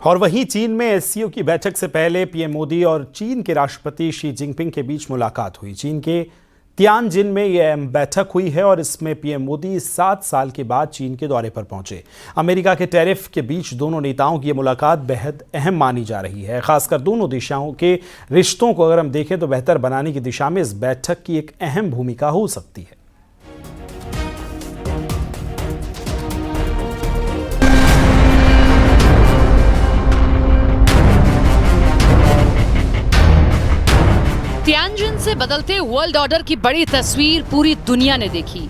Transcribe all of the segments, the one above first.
और वहीं चीन में एससीओ की बैठक से पहले पीएम मोदी और चीन के राष्ट्रपति शी जिनपिंग के बीच मुलाकात हुई। चीन के तियानजिन में यह बैठक हुई है और इसमें पीएम मोदी 7 साल के बाद चीन के दौरे पर पहुंचे। अमेरिका के टैरिफ के बीच दोनों नेताओं की यह मुलाकात बेहद अहम मानी जा रही है। खासकर दोनों देशों के रिश्तों को अगर हम देखें तो बेहतर बनाने की दिशा में इस बैठक की एक अहम भूमिका हो सकती है। तियानजिन से बदलते वर्ल्ड ऑर्डर की बड़ी तस्वीर पूरी दुनिया ने देखी,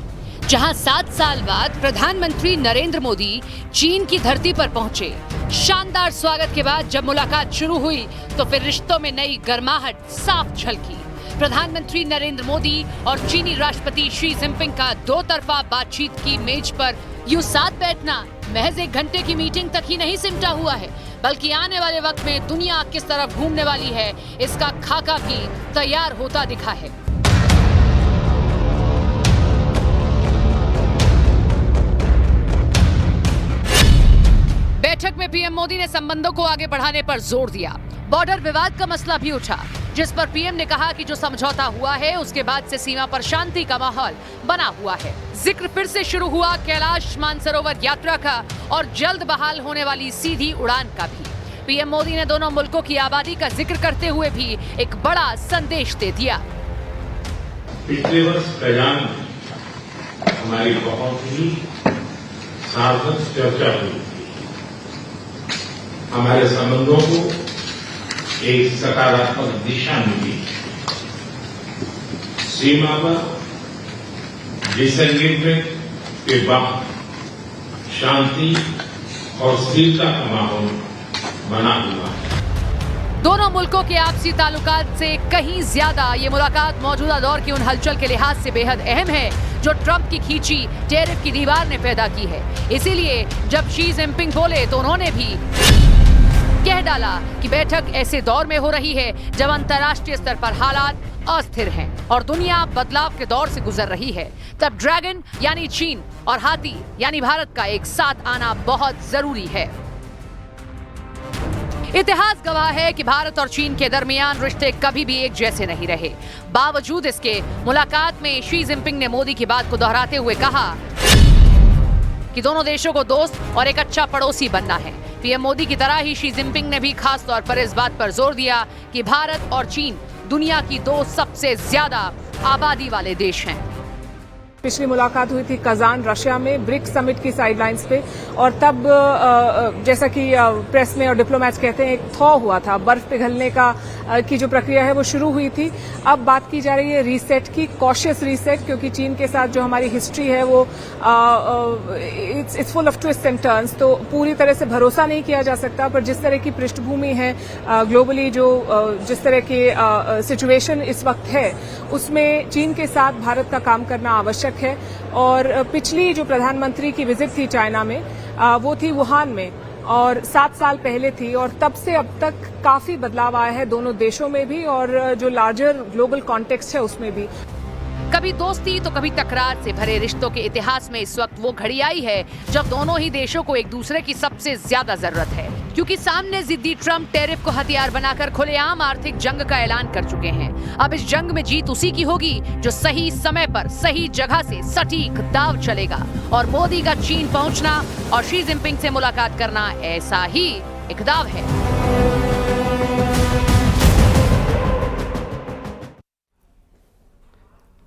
जहां 7 साल बाद प्रधानमंत्री नरेंद्र मोदी चीन की धरती पर पहुंचे। शानदार स्वागत के बाद जब मुलाकात शुरू हुई तो फिर रिश्तों में नई गर्माहट साफ झलकी। प्रधानमंत्री नरेंद्र मोदी और चीनी राष्ट्रपति शी जिनपिंग का 2 तरफा बातचीत की मेज पर यूं साथ बैठना महज 1 घंटे की मीटिंग तक ही नहीं सिमटा हुआ है, बल्कि आने वाले वक्त में दुनिया किस तरफ घूमने वाली है इसका खाका भी तैयार होता दिखा है। बैठक में पीएम मोदी ने संबंधों को आगे बढ़ाने पर जोर दिया। बॉर्डर विवाद का मसला भी उठा, जिस पर पीएम ने कहा कि जो समझौता हुआ है उसके बाद से सीमा पर शांति का माहौल बना हुआ है। जिक्र फिर से शुरू हुआ कैलाश मानसरोवर यात्रा का और जल्द बहाल होने वाली सीधी उड़ान का भी। पीएम मोदी ने दोनों मुल्कों की आबादी का जिक्र करते हुए भी एक बड़ा संदेश दे दिया। पिछले वर्ष कल्याण में हमारी बहुत ही सार्थक चर्चा हुई। हमारे संबंधों को एक सकारात्मक दिशा मिली। सीमा पर डिसएंगेजमेंट के बाद शांति और स्थिरता का माहौल बना हुआ है। दोनों मुल्कों के आपसी ताल्लुकात से कहीं ज्यादा ये मुलाकात मौजूदा दौर की उन हलचल के लिहाज से बेहद अहम है जो ट्रंप की खींची टैरिफ की दीवार ने पैदा की है। इसीलिए जब शी जिनपिंग बोले तो उन्होंने भी कह डाला कि बैठक ऐसे दौर में हो रही है जब अंतर्राष्ट्रीय स्तर पर हालात अस्थिर हैं और दुनिया बदलाव के दौर से गुजर रही है। तब ड्रैगन यानी चीन और हाथी यानी भारत का एक साथ आना बहुत जरूरी है। इतिहास गवाह है कि भारत और चीन के दरमियान रिश्ते कभी भी एक जैसे नहीं रहे। बावजूद इसके मुलाकात में शी जिनपिंग ने मोदी की बात को दोहराते हुए कहा कि दोनों देशों को दोस्त और एक अच्छा पड़ोसी बनना है। पीएम मोदी की तरह ही शी जिनपिंग ने भी खास तौर पर इस बात पर जोर दिया कि भारत और चीन दुनिया की 2 सबसे ज्यादा आबादी वाले देश हैं। पिछली मुलाकात हुई थी कजान रशिया में ब्रिक्स समिट की साइडलाइंस पे और तब जैसा कि प्रेस में और डिप्लोमैट्स कहते हैं एक थॉ हुआ था, बर्फ पिघलने की जो प्रक्रिया है वो शुरू हुई थी। अब बात की जा रही है रीसेट की, कॉशियस रीसेट, क्योंकि चीन के साथ जो हमारी हिस्ट्री है वो it's full of twist and turns, तो पूरी तरह से भरोसा नहीं किया जा सकता। पर जिस तरह की पृष्ठभूमि है ग्लोबली, जिस तरह की सिचुएशन इस वक्त है, उसमें चीन के साथ भारत का काम करना आवश्यक है। और पिछली जो प्रधानमंत्री की विजिट थी चाइना में, वो थी वुहान में और 7 साल पहले थी और तब से अब तक काफी बदलाव आया है दोनों देशों में भी और जो लार्जर ग्लोबल कॉन्टेक्स्ट है उसमें भी। कभी दोस्ती तो कभी तकरार से भरे रिश्तों के इतिहास में इस वक्त वो घड़ी आई है जब दोनों ही देशों को एक दूसरे की सबसे ज्यादा जरूरत है, क्योंकि सामने जिद्दी ट्रंप टैरिफ को हथियार बनाकर खुलेआम आर्थिक जंग का ऐलान कर चुके हैं। अब इस जंग में जीत उसी की होगी जो सही समय पर सही जगह से सटीक दाव चलेगा। और मोदी का चीन पहुंचना और शी जिनपिंग से मुलाकात करना ऐसा ही एक दाव है।